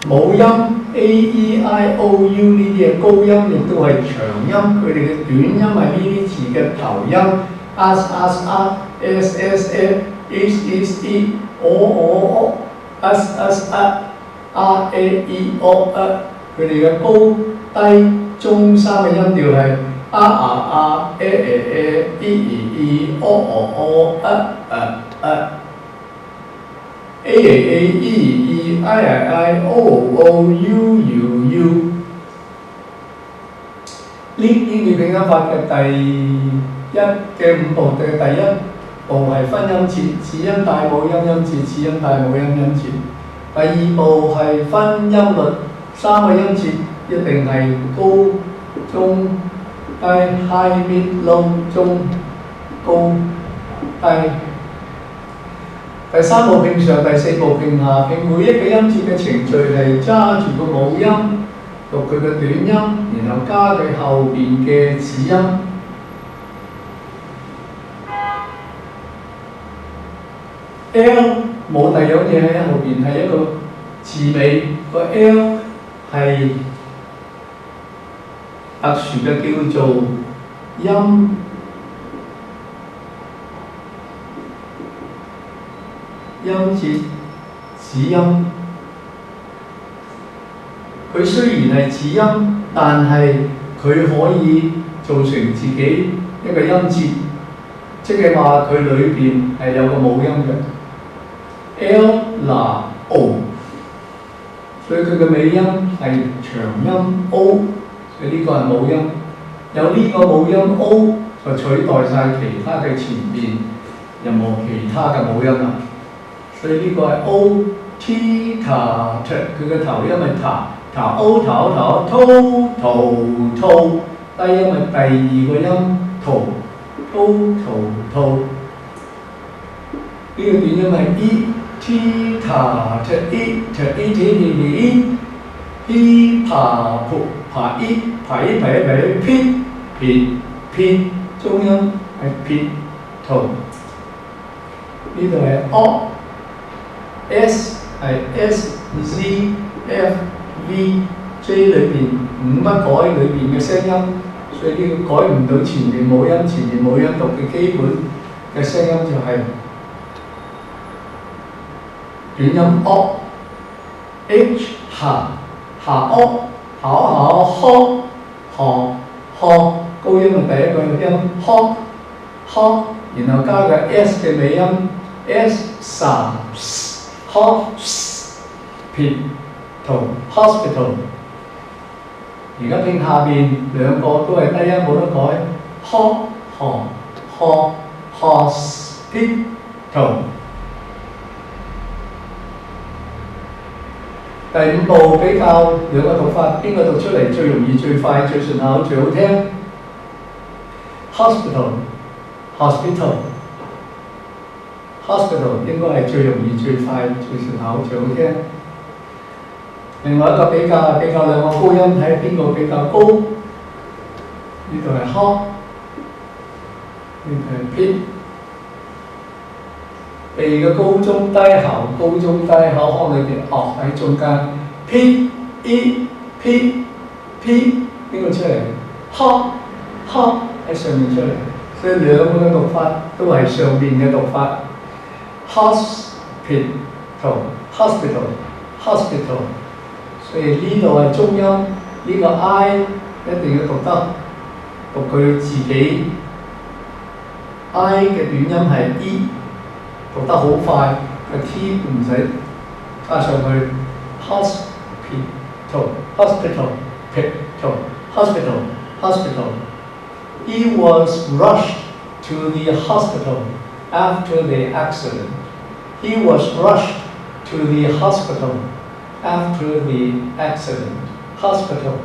母音 A、E、I、O、U 呢啲嘅高音，亦都係長音。佢哋嘅短音係呢啲字嘅頭音 as、as、a、is、is、e、o、o、o、s、s、a、r、a、e、o、佢哋嘅高低中三嘅音調係 a、a、a、e、e、e、o、o、o、a、a、a、e、e、i、i、o、o、u、u。呢啲拼音法嘅第5步嘅第一步係分音節，子音帶母音音節，子音帶母音音節。第2步係分音律，3個音節一定係高、中、低 high mid low 中、高、低。第3步拼上，第4步拼下，拼每一個音節嘅程序係揸住個母音讀佢嘅短音，然後加佢後邊嘅子音。L 冇第二樣嘢喺後邊，係一個字尾，個 L 係特殊嘅叫做音節子音。佢雖然係子音，但係佢可以做成自己一個音節，即係話佢裏邊係有個母音嘅。L、那、O， 所以佢嘅尾音係長音 O， 所以呢個係母音。有呢個母音 O 就取代晒其他嘅前邊任何其他嘅母音啦。所以呢個係 O、T、塔、T， 佢嘅頭音係塔、塔 O、塔 O、塔 O、吐、圖、吐，低音係第2個音吐、吐、吐。呢個短音係 E。T 塔 T E T E T E E爬噗爬 E 爬 E 爬 E 爬 E P P P 中音係 P 圖，呢度係 O S 係 S Z F V J 裏邊5不改裏邊嘅聲音，所以呢個改唔到前面母音，前面母音讀嘅基本嘅聲音就係短音 O H 下 O 考高音嘅第一個音 ho， 然後加個 S 嘅尾音 S 沙 hospital hospital。而家拼下邊兩個都係低音冇得改 hospital。第5步比較兩個讀法，邊個讀出嚟最容易、最快、最順口、最好聽 ？Hospital 應該係最容易、最快、最順口、最好聽。另外一個比較兩個高音，睇邊個比較高。呢度係 ho， 呢度係 p。鼻嘅高中低喉，高中低口腔裏邊喺中間 P E P P 邊個出嚟 ？ho 喺上面出嚟，所以兩個嘅讀法都係上邊嘅讀法。hospital， 所以呢度係中音，呢個 I 一定要讀佢自己 I 嘅短音係 E。讀得好快，個 T 唔使加上去 hospital。He was rushed to the hospital after the accident. He was rushed to the hospital after the accident. Hospital。